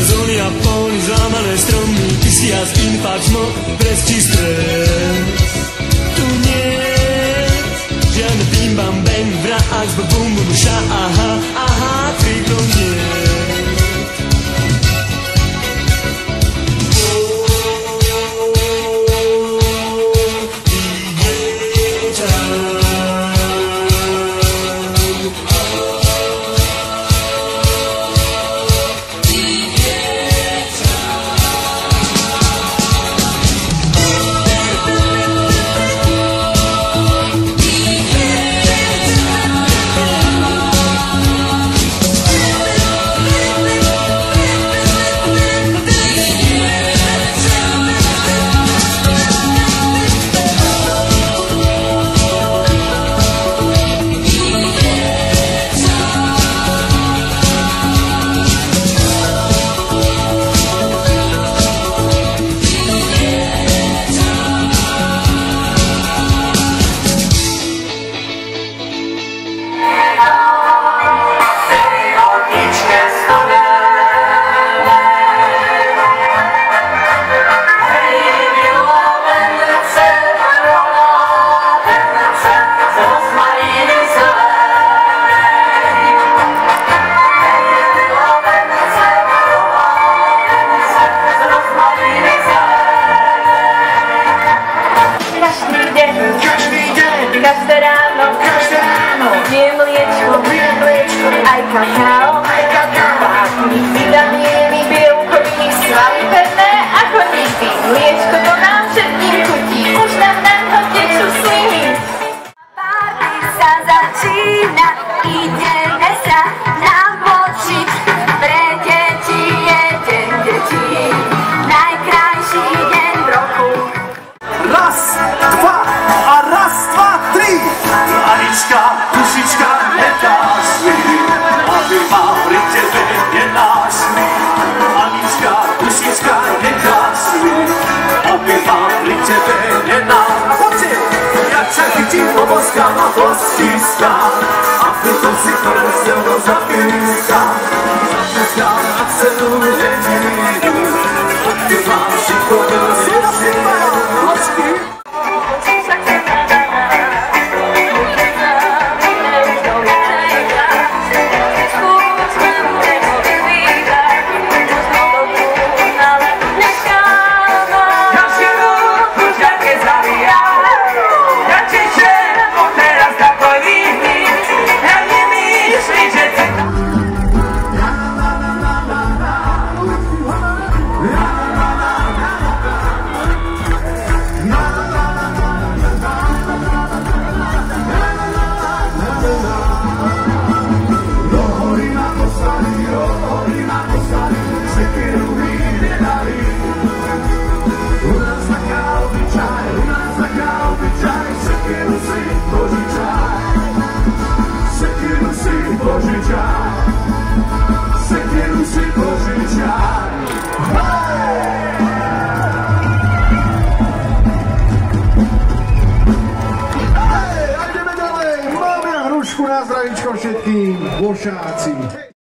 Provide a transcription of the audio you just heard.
zóny a póny, zlámané stromy, ty si ja spím, fakt stres či stres. Tu nie žiadne bim bam bang, vrák, bum bum ša, aha, aha, kriklo nie. Je mliečko, aj kakao, pátny vitamin, bielkoviny, svaly pevné ako nikdy. Mliečko to nám všetkým chutí, už nám ho tečú sliny. Party sa začína, ideme sa namočiť, pre deti je deň detí, najkrajší deň v roku. Raz, dva a raz, dva, tri. Anička, dušička, nedáš mi, aby ma pri tebe nenášli. Anička, dušička, nedáš mi, aby ma pri tebe nenášli. Poďte, ja ťa chytím, poboskám a postiskám, a pritom si to veselno zapískam. Zapískam na celú nedíru, ty mám všetko do zjesieť. Na zdravíčko všetkým Bošáci.